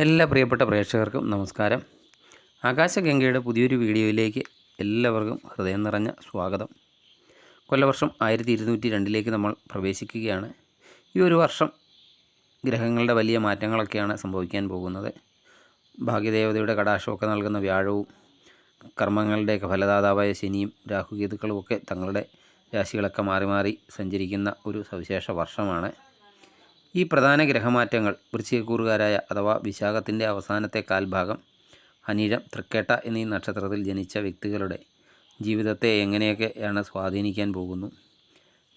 എല്ലാ പ്രിയപ്പെട്ട പ്രേക്ഷകർക്കും നമസ്കാരം. ആകാശഗംഗയുടെ പുതിയൊരു വീഡിയോയിലേക്ക് എല്ലാവർക്കും ഹൃദയം നിറഞ്ഞ സ്വാഗതം. കൊല്ലവർഷം 1202 നമ്മൾ പ്രവേശിക്കുകയാണ്. ഈ ഒരു വർഷം ഗ്രഹങ്ങളുടെ വലിയ മാറ്റങ്ങളൊക്കെയാണ് സംഭവിക്കാൻ പോകുന്നത്. ഭാഗ്യദേവതയുടെ കടാക്ഷമൊക്കെ നൽകുന്ന വ്യാഴവും കർമ്മങ്ങളുടെയൊക്കെ ഫലദാതാവായ ശനിയും രാഹുകേതുക്കളും ഒക്കെ തങ്ങളുടെ രാശികളൊക്കെ മാറി മാറി സഞ്ചരിക്കുന്ന ഒരു സവിശേഷ വർഷമാണ്. ഈ പ്രധാന ഗ്രഹമാറ്റങ്ങൾ വൃശ്ചികക്കൂറുകാരായ അഥവാ വിശാഖത്തിൻ്റെ അവസാനത്തെ കാൽഭാഗം, അനിഴം, തൃക്കേട്ട എന്നീ നക്ഷത്രത്തിൽ ജനിച്ച വ്യക്തികളുടെ ജീവിതത്തെ എങ്ങനെയൊക്കെയാണ് സ്വാധീനിക്കാൻ പോകുന്നു?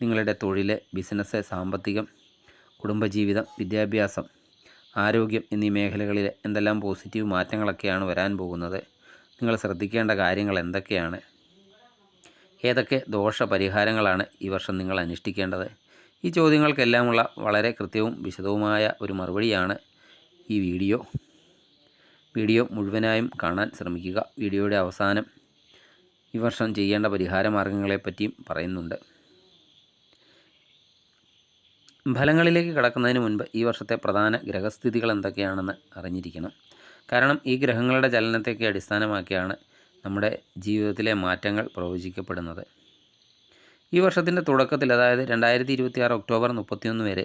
നിങ്ങളുടെ തൊഴിൽ, ബിസിനസ്, സാമ്പത്തികം, കുടുംബജീവിതം, വിദ്യാഭ്യാസം, ആരോഗ്യം എന്നീ മേഖലകളിൽ എന്തെല്ലാം പോസിറ്റീവ് മാറ്റങ്ങളൊക്കെയാണ് വരാൻ പോകുന്നത്? നിങ്ങൾ ശ്രദ്ധിക്കേണ്ട കാര്യങ്ങൾ എന്തൊക്കെയാണ്? ഏതൊക്കെ ദോഷപരിഹാരങ്ങളാണ് ഈ വർഷം നിങ്ങൾ അനുഷ്ഠിക്കേണ്ടത്? ഈ ചോദ്യങ്ങൾക്കെല്ലാമുള്ള വളരെ കൃത്യവും വിശദവുമായ ഒരു മറുപടിയാണ് ഈ വീഡിയോ മുഴുവനായും കാണാൻ ശ്രമിക്കുക. വീഡിയോയുടെ അവസാനം ഈ വർഷം ചെയ്യേണ്ട പരിഹാര മാർഗങ്ങളെപ്പറ്റിയും പറയുന്നുണ്ട്. ഫലങ്ങളിലേക്ക് കടക്കുന്നതിന് മുൻപ് ഈ വർഷത്തെ പ്രധാന ഗ്രഹസ്ഥിതികൾ എന്തൊക്കെയാണെന്ന് അറിഞ്ഞിരിക്കണം. കാരണം ഈ ഗ്രഹങ്ങളുടെ ചലനത്തെയൊക്കെ അടിസ്ഥാനമാക്കിയാണ് നമ്മുടെ ജീവിതത്തിലെ മാറ്റങ്ങൾ പ്രവചിക്കപ്പെടുന്നത്. ഈ വർഷത്തിൻ്റെ തുടക്കത്തിൽ, അതായത് 2026 ഒക്ടോബർ 31 വരെ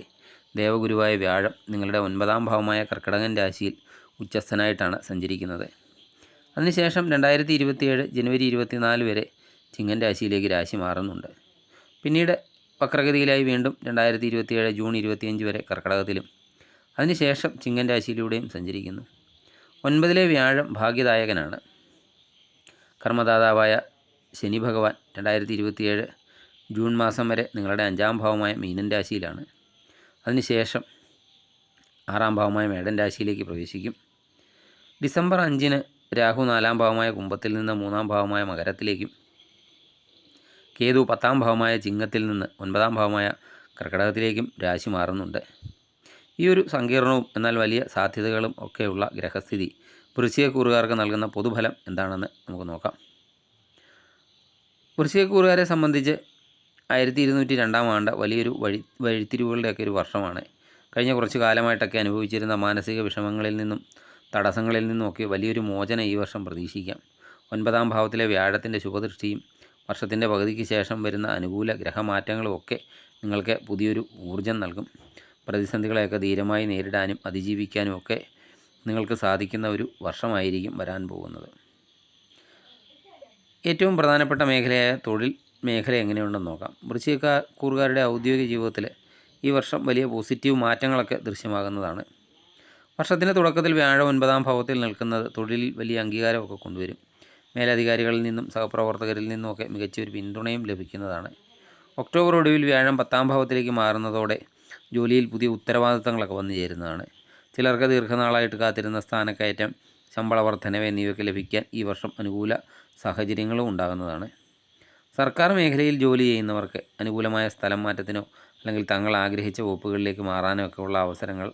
ദേവഗുരുവായ വ്യാഴം നിങ്ങളുടെ 9ാം ഭാവമായ കർക്കിടകൻ രാശിയിൽ ഉച്ചസ്ഥനായിട്ടാണ് സഞ്ചരിക്കുന്നത്. അതിനുശേഷം 2027 ജനുവരി 24 വരെ ചിങ്ങൻ രാശിയിലേക്ക് രാശി മാറുന്നുണ്ട്. പിന്നീട് വക്രഗതിയിലായി വീണ്ടും 2027 ജൂൺ 25 വരെ കർക്കിടകത്തിലും അതിനുശേഷം ചിങ്ങൻ രാശിയിലൂടെയും സഞ്ചരിക്കുന്നു. 9ലെ വ്യാഴം ഭാഗ്യദായകനാണ്. കർമ്മദാതാവായ ശനി ഭഗവാൻ 2027 ജൂൺ മാസം വരെ നിങ്ങളുടെ 5ാം ഭാവമായ മീനൻ രാശിയിലാണ്. അതിനുശേഷം 6ാം ഭാവമായ മേടൻ രാശിയിലേക്ക് പ്രവേശിക്കും. ഡിസംബർ 5-ന് രാഹു 4ാം ഭാവമായ കുംഭത്തിൽ നിന്ന് 3ാം ഭാവമായ മകരത്തിലേക്കും കേതു 10ാം ഭാവമായ ചിങ്ങത്തിൽ നിന്ന് 9ാം ഭാവമായ കർക്കിടകത്തിലേക്കും രാശി മാറുന്നുണ്ട്. ഈ ഒരു സങ്കീർണവും എന്നാൽ വലിയ സാധ്യതകളും ഒക്കെയുള്ള ഗ്രഹസ്ഥിതി വൃശ്ചികക്കൂറുകാർക്ക് നൽകുന്ന പൊതുഫലം എന്താണെന്ന് നമുക്ക് നോക്കാം. വൃശ്ചികക്കൂറുകാരെ സംബന്ധിച്ച് 1202 ആണ്ട് വലിയൊരു വഴിത്തിരിവുകളുടെയൊക്കെ ഒരു വർഷമാണ്. കഴിഞ്ഞ കുറച്ച് കാലമായിട്ടൊക്കെ അനുഭവിച്ചിരുന്ന മാനസിക വിഷമങ്ങളിൽ നിന്നും തടസ്സങ്ങളിൽ നിന്നുമൊക്കെ വലിയൊരു മോചനം ഈ വർഷം പ്രതീക്ഷിക്കാം. 9ാം ഭാവത്തിലെ വ്യാഴത്തിൻ്റെ ശുഭദൃഷ്ടിയും വർഷത്തിൻ്റെ പകുതിക്ക് ശേഷം വരുന്ന അനുകൂല ഗ്രഹമാറ്റങ്ങളുമൊക്കെ നിങ്ങൾക്ക് പുതിയൊരു ഊർജം നൽകും. പ്രതിസന്ധികളെയൊക്കെ ധീരമായി നേരിടാനും അതിജീവിക്കാനും ഒക്കെ നിങ്ങൾക്ക് സാധിക്കുന്ന ഒരു വർഷമായിരിക്കും വരാൻ പോകുന്നത്. ഏറ്റവും പ്രധാനപ്പെട്ട മേഖലയായ തൊഴിൽ മേഖല എങ്ങനെയുണ്ടെന്ന് നോക്കാം. വൃശ്ചികക്കൂറുകാരുടെ ഔദ്യോഗിക ജീവിതത്തിൽ ഈ വർഷം വലിയ പോസിറ്റീവ് മാറ്റങ്ങളൊക്കെ ദൃശ്യമാകുന്നതാണ്. വർഷത്തിൻ്റെ തുടക്കത്തിൽ വ്യാഴം 9ാം ഭാവത്തിൽ നിൽക്കുന്നത് തൊഴിലിൽ വലിയ അംഗീകാരമൊക്കെ കൊണ്ടുവരും. മേലധികാരികളിൽ നിന്നും സഹപ്രവർത്തകരിൽ നിന്നുമൊക്കെ മികച്ചൊരു പിന്തുണയും ലഭിക്കുന്നതാണ്. ഒക്ടോബർ ഒടുവിൽ വ്യാഴം 10ാം ഭാവത്തിലേക്ക് മാറുന്നതോടെ ജോലിയിൽ പുതിയ ഉത്തരവാദിത്തങ്ങളൊക്കെ വന്നു ചേരുന്നതാണ്. ചിലർക്ക് ദീർഘനാളായിട്ട് കാത്തിരുന്ന സ്ഥാനക്കയറ്റം, ശമ്പള വർധനവ് എന്നിവയൊക്കെ ലഭിക്കാൻ ഈ വർഷം അനുകൂല സാഹചര്യങ്ങളും ഉണ്ടാകുന്നതാണ്. സർക്കാർ മേഖലയിൽ ജോലി ചെയ്യുന്നവർക്ക് അനുകൂലമായ സ്ഥലം മാറ്റത്തിനോ അല്ലെങ്കിൽ തങ്ങൾ ആഗ്രഹിച്ച വകുപ്പുകളിലേക്ക് മാറാനോ ഒക്കെ ഉള്ള അവസരങ്ങൾ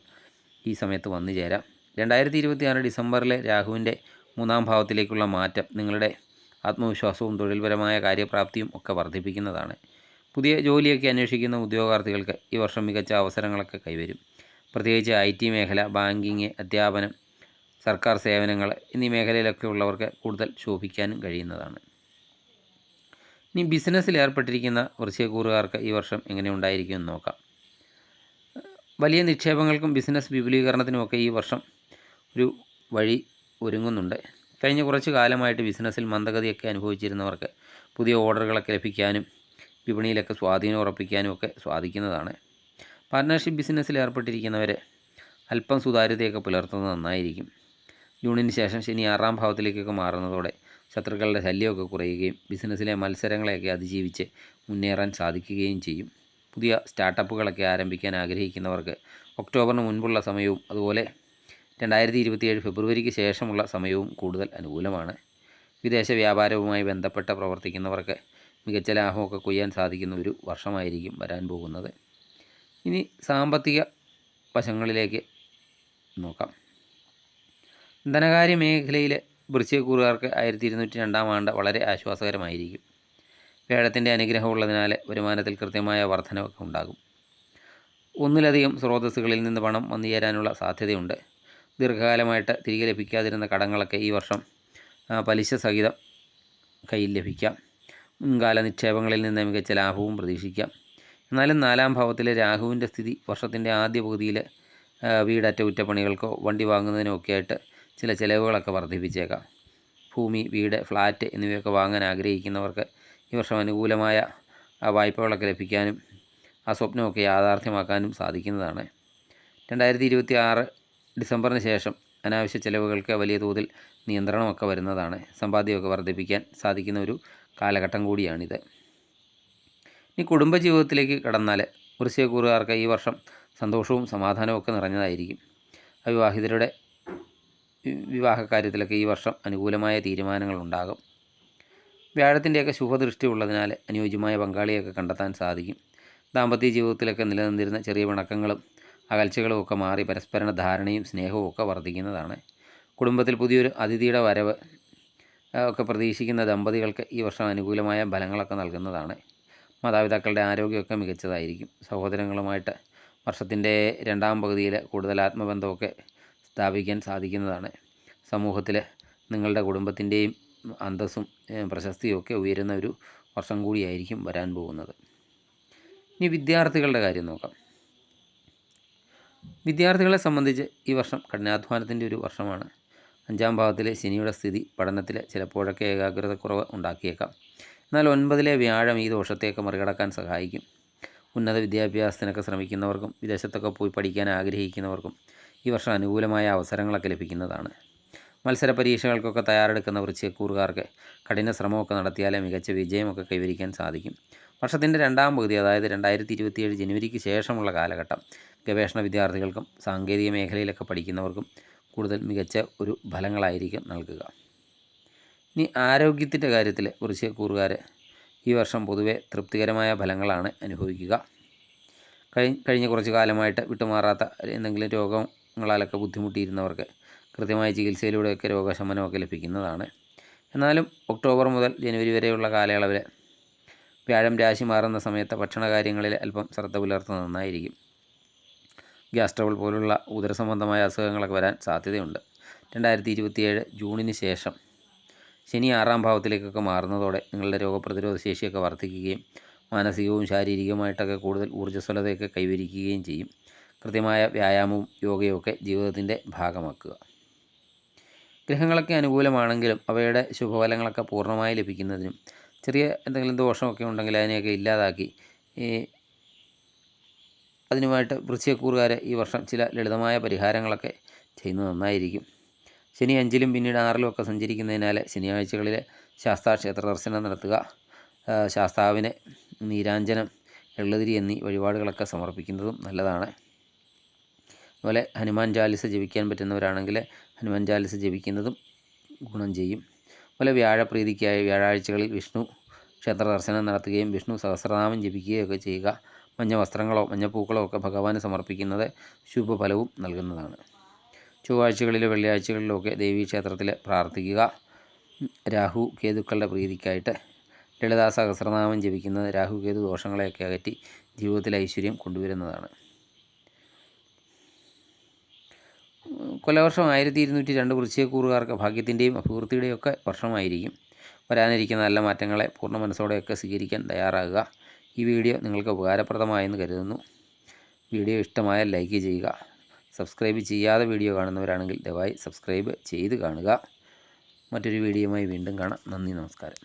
ഈ സമയത്ത് വന്നു ചേരാം. 2026 ഡിസംബറിലെ രാഹുവിൻ്റെ 3ാം ഭാവത്തിലേക്കുള്ള മാറ്റം നിങ്ങളുടെ ആത്മവിശ്വാസവും തൊഴിൽപരമായ കാര്യപ്രാപ്തിയും ഒക്കെ വർദ്ധിപ്പിക്കുന്നതാണ്. പുതിയ ജോലിയൊക്കെ അന്വേഷിക്കുന്ന ഉദ്യോഗാർത്ഥികൾക്ക് ഈ വർഷം മികച്ച അവസരങ്ങളൊക്കെ കൈവരും. പ്രത്യേകിച്ച് IT മേഖല, ബാങ്കിങ്, അധ്യാപനം, സർക്കാർ സേവനങ്ങൾ എന്നീ മേഖലയിലൊക്കെ ഉള്ളവർക്ക് കൂടുതൽ ശോഭിക്കാനും കഴിയുന്നതാണ്. ഇനി ബിസിനസ്സിൽ ഏർപ്പെട്ടിരിക്കുന്ന വൃശ്ചികക്കൂറുകാർക്ക് ഈ വർഷം എങ്ങനെ ഉണ്ടായിരിക്കുമെന്ന് നോക്കാം. വലിയ നിക്ഷേപങ്ങൾക്കും ബിസിനസ് വിപുലീകരണത്തിനുമൊക്കെ ഈ വർഷം ഒരു വഴി ഒരുങ്ങുന്നുണ്ട്. കഴിഞ്ഞ കുറച്ച് കാലമായിട്ട് ബിസിനസ്സിൽ മന്ദഗതിയൊക്കെ അനുഭവിച്ചിരുന്നവർക്ക് പുതിയ ഓർഡറുകളൊക്കെ ലഭിക്കാനും വിപണിയിലൊക്കെ സ്വാധീനം ഉറപ്പിക്കാനും ഒക്കെ സാധിക്കുന്നതാണ്. പാർട്ട്ണർഷിപ്പ് ബിസിനസ്സിൽ ഏർപ്പെട്ടിരിക്കുന്നവർ അല്പം സുതാര്യതയൊക്കെ പുലർത്തുന്നത് നന്നായിരിക്കും. ജൂണിന് ശേഷം ശനി 6ാം ഭാവത്തിലേക്കൊക്കെ മാറുന്നതോടെ ശത്രുക്കളുടെ ശല്യമൊക്കെ കുറയുകയും ബിസിനസ്സിലെ മത്സരങ്ങളെയൊക്കെ അതിജീവിച്ച് മുന്നേറാൻ സാധിക്കുകയും ചെയ്യും. പുതിയ സ്റ്റാർട്ടപ്പുകളൊക്കെ ആരംഭിക്കാൻ ആഗ്രഹിക്കുന്നവർക്ക് ഒക്ടോബറിന് മുൻപുള്ള സമയവും അതുപോലെ 2027 ഫെബ്രുവരിക്ക് ശേഷമുള്ള സമയവും കൂടുതൽ അനുകൂലമാണ്. വിദേശ വ്യാപാരവുമായി ബന്ധപ്പെട്ട് പ്രവർത്തിക്കുന്നവർക്ക് മികച്ച ലാഭമൊക്കെ കൊയ്യാൻ സാധിക്കുന്ന ഒരു വർഷമായിരിക്കും വരാൻ പോകുന്നത്. ഇനി സാമ്പത്തിക വശങ്ങളിലേക്ക് നോക്കാം. ധനകാര്യ മേഖലയിൽ വൃശ്ചികക്കൂറുകാർക്ക് 1202 ആണ്ട് വളരെ ആശ്വാസകരമായിരിക്കും. വ്യാഴത്തിൻ്റെ അനുഗ്രഹമുള്ളതിനാൽ വരുമാനത്തിൽ കൃത്യമായ വർധനവൊക്കെ ഉണ്ടാകും. ഒന്നിലധികം സ്രോതസ്സുകളിൽ നിന്ന് പണം വന്നു ചേരാനുള്ള സാധ്യതയുണ്ട്. ദീർഘകാലമായിട്ട് തിരികെ ലഭിക്കാതിരുന്ന കടങ്ങളൊക്കെ ഈ വർഷം പലിശ സഹിതം കയ്യിൽ ലഭിക്കാം. മുൻകാല നിക്ഷേപങ്ങളിൽ നിന്ന് മികച്ച ലാഭവും പ്രതീക്ഷിക്കാം. എന്നാലും 4-ാം ഭാവത്തിലെ രാഹുവിൻ്റെ സ്ഥിതി വർഷത്തിൻ്റെ ആദ്യ പകുതിയിൽ വീട് അറ്റകുറ്റപ്പണികൾക്കോ വണ്ടി വാങ്ങുന്നതിനോ ഒക്കെ ആയിട്ട് ചില ചിലവുകളൊക്കെ വർദ്ധിപ്പിച്ചേക്കാം. ഭൂമി, വീട്, ഫ്ലാറ്റ് എന്നിവയൊക്കെ വാങ്ങാൻ ആഗ്രഹിക്കുന്നവർക്ക് ഈ വർഷം അനുകൂലമായ വായ്പകളൊക്കെ ലഭിക്കാനും ആ സ്വപ്നമൊക്കെ യാഥാർത്ഥ്യമാക്കാനും സാധിക്കുന്നതാണ്. 2026 ഡിസംബറിന് ശേഷം അനാവശ്യ ചിലവുകൾക്ക് വലിയ തോതിൽ നിയന്ത്രണമൊക്കെ വരുന്നതാണ്. സമ്പാദ്യമൊക്കെ വർദ്ധിപ്പിക്കാൻ സാധിക്കുന്ന ഒരു കാലഘട്ടം കൂടിയാണിത്. ഇനി കുടുംബജീവിതത്തിലേക്ക് കടന്നാൽ വൃശ്ചികക്കൂറുകാർക്ക് ഈ വർഷം സന്തോഷവും സമാധാനവും ഒക്കെ നിറഞ്ഞതായിരിക്കും. അവിവാഹിതരുടെ വിവാഹകാര്യത്തിലൊക്കെ ഈ വർഷം അനുകൂലമായ തീരുമാനങ്ങളുണ്ടാകും. വ്യാഴത്തിൻ്റെയൊക്കെ ശുഭദൃഷ്ടി ഉള്ളതിനാൽ അനുയോജ്യമായ പങ്കാളിയൊക്കെ കണ്ടെത്താൻ സാധിക്കും. ദാമ്പത്യ ജീവിതത്തിലൊക്കെ നിലനിന്നിരുന്ന ചെറിയ പിണക്കങ്ങളും അകൽച്ചകളും ഒക്കെ മാറി പരസ്പര ധാരണയും സ്നേഹവും ഒക്കെ വർദ്ധിക്കുന്നതാണ്. കുടുംബത്തിൽ പുതിയൊരു അതിഥിയുടെ വരവ് ഒക്കെ പ്രതീക്ഷിക്കുന്ന ദമ്പതികൾക്ക് ഈ വർഷം അനുകൂലമായ ഫലങ്ങളൊക്കെ നൽകുന്നതാണ്. മാതാപിതാക്കളുടെ ആരോഗ്യമൊക്കെ മികച്ചതായിരിക്കും. സഹോദരങ്ങളുമായിട്ട് വർഷത്തിൻ്റെ 2-ാം പകുതിയിൽ കൂടുതൽ ആത്മബന്ധമൊക്കെ സ്ഥാപിക്കാൻ സാധിക്കുന്നതാണ്. സമൂഹത്തിൽ നിങ്ങളുടെ കുടുംബത്തിൻ്റെയും അന്തസ്സും പ്രശസ്തിയും ഒക്കെ ഉയരുന്ന ഒരു വർഷം കൂടിയായിരിക്കും വരാൻ പോകുന്നത്. ഇനി വിദ്യാർത്ഥികളുടെ കാര്യം നോക്കാം. വിദ്യാർത്ഥികളെ സംബന്ധിച്ച് ഈ വർഷം കഠിനാധ്വാനത്തിൻ്റെ ഒരു വർഷമാണ്. 5-ാം ഭാവത്തിലെ ശനിയുടെ സ്ഥിതി പഠനത്തിൽ ചിലപ്പോഴൊക്കെ ഏകാഗ്രതക്കുറവ് ഉണ്ടാക്കിയേക്കാം. എന്നാൽ 9-ലെ വ്യാഴം ഈ ദോഷത്തെയൊക്കെ മറികടക്കാൻ സഹായിക്കും. ഉന്നത വിദ്യാഭ്യാസത്തിനൊക്കെ ശ്രമിക്കുന്നവർക്കും വിദേശത്തൊക്കെ പോയി പഠിക്കാൻ ആഗ്രഹിക്കുന്നവർക്കും ഈ വർഷം അനുകൂലമായ അവസരങ്ങളൊക്കെ ലഭിക്കുന്നതാണ്. മത്സര പരീക്ഷകൾക്കൊക്കെ തയ്യാറെടുക്കുന്ന വൃശ്ചികക്കൂറുകാർക്ക് കഠിന ശ്രമമൊക്കെ നടത്തിയാലേ മികച്ച വിജയമൊക്കെ കൈവരിക്കാൻ സാധിക്കും. വർഷത്തിൻ്റെ 2-ാം പകുതി, അതായത് 2027 ജനുവരിക്ക് ശേഷമുള്ള കാലഘട്ടം ഗവേഷണ വിദ്യാർത്ഥികൾക്കും സാങ്കേതിക മേഖലയിലൊക്കെ പഠിക്കുന്നവർക്കും കൂടുതൽ മികച്ച ഒരു ഫലങ്ങളായിരിക്കും നൽകുക. ഇനി ആരോഗ്യത്തിൻ്റെ കാര്യത്തിൽ വൃശ്ചികക്കൂറുകാർ ഈ വർഷം പൊതുവെ തൃപ്തികരമായ ഫലങ്ങളാണ് അനുഭവിക്കുക. കഴിഞ്ഞ കുറച്ച് കാലമായിട്ട് വിട്ടുമാറാത്ത എന്തെങ്കിലും രോഗങ്ങളാലൊക്കെ ബുദ്ധിമുട്ടിയിരുന്നവർക്ക് കൃത്യമായ ചികിത്സയിലൂടെയൊക്കെ രോഗശമനമൊക്കെ ലഭിക്കുന്നതാണ്. എന്നാലും ഒക്ടോബർ മുതൽ ജനുവരി വരെയുള്ള കാലയളവിൽ വ്യാഴം രാശി മാറുന്ന സമയത്ത് ഭക്ഷണകാര്യങ്ങളിൽ അല്പം ശ്രദ്ധ പുലർത്തുന്നത് നന്നായിരിക്കും. ഗ്യാസ് ട്രബിൾ പോലുള്ള ഉദരസംബന്ധമായ അസുഖങ്ങളൊക്കെ വരാൻ സാധ്യതയുണ്ട്. 2027 ജൂണിന് ശേഷം ശനി 6-ാം ഭാവത്തിലേക്കൊക്കെ മാറുന്നതോടെ നിങ്ങളുടെ രോഗപ്രതിരോധ ശേഷിയൊക്കെ വർദ്ധിക്കുകയും മാനസികവും ശാരീരികവുമായിട്ടൊക്കെ കൂടുതൽ ഊർജ്ജസ്വലതയൊക്കെ കൈവരിക്കുകയും ചെയ്യും. കൃത്യമായ വ്യായാമവും യോഗയും ഒക്കെ ജീവിതത്തിൻ്റെ ഭാഗമാക്കുക. ഗ്രഹങ്ങളൊക്കെ അനുകൂലമാണെങ്കിലും അവയുടെ ശുഭഫലങ്ങളൊക്കെ പൂർണ്ണമായി ലഭിക്കുന്നതിനും ചെറിയ എന്തെങ്കിലും ദോഷമൊക്കെ ഉണ്ടെങ്കിൽ അതിനെയൊക്കെ ഇല്ലാതാക്കി അതിനുമായിട്ട് വൃശ്ചികക്കൂറുകാർ ഈ വർഷം ചില ലളിതമായ പരിഹാരങ്ങളൊക്കെ ചെയ്യുന്നത് നന്നായിരിക്കും. ശനി 5-ലും പിന്നീട് 6-ലും ഒക്കെ സഞ്ചരിക്കുന്നതിനാൽ ശനിയാഴ്ചകളിൽ ശാസ്താ ക്ഷേത്ര ദർശനം നടത്തുക, ശാസ്താവിന് നീരാഞ്ജനം, എള്ളുതിരി എന്നീ വഴിപാടുകളൊക്കെ സമർപ്പിക്കുന്നതും നല്ലതാണ്. അതുപോലെ ഹനുമാൻ ചാലിസ ജപിക്കാൻ പറ്റുന്നവരാണെങ്കിൽ ഹനുമാൻ ചാലിസ ജപിക്കുന്നതും ഗുണം ചെയ്യും. അതുപോലെ വ്യാഴപ്രീതിക്കായി വ്യാഴാഴ്ചകളിൽ വിഷ്ണു ക്ഷേത്ര ദർശനം നടത്തുകയും വിഷ്ണു സഹസ്രനാമം ജപിക്കുകയൊക്കെ ചെയ്യുക. മഞ്ഞ വസ്ത്രങ്ങളോ മഞ്ഞപ്പൂക്കളോ ഒക്കെ ഭഗവാന് സമർപ്പിക്കുന്നത് ശുഭഫലവും നൽകുന്നതാണ്. ചൊവ്വാഴ്ചകളിലോ വെള്ളിയാഴ്ചകളിലോ ഒക്കെ ദേവീക്ഷേത്രത്തിൽ പ്രാർത്ഥിക്കുക. രാഹു കേതുക്കളുടെ പ്രീതിക്കായിട്ട് ലളിതാ സഹസ്രനാമം ജപിക്കുന്നത് രാഹു കേതു ദോഷങ്ങളെയൊക്കെ അകറ്റി ജീവിതത്തിൽ ഐശ്വര്യം കൊണ്ടുവരുന്നതാണ്. കൊല്ലവർഷം 1202 വൃശ്ചികക്കൂറുകാർക്ക് ഭാഗ്യത്തിൻ്റെയും അഭിവൃദ്ധിയുടെയും ഒക്കെ വർഷമായിരിക്കും. വരാനിരിക്കുന്ന നല്ല മാറ്റങ്ങളെ പൂർണ്ണ മനസ്സോടെയൊക്കെ സ്വീകരിക്കാൻ തയ്യാറാകുക. ഈ വീഡിയോ നിങ്ങൾക്ക് ഉപകാരപ്രദമായെന്ന് കരുതുന്നു. വീഡിയോ ഇഷ്ടമായാൽ ലൈക്ക് ചെയ്യുക. സബ്സ്ക്രൈബ് ചെയ്യാതെ വീഡിയോ കാണുന്നവരാണെങ്കിൽ ദയവായി സബ്സ്ക്രൈബ് ചെയ്ത് കാണുക. മറ്റൊരു വീഡിയോയുമായി വീണ്ടും കാണാം. നന്ദി, നമസ്കാരം.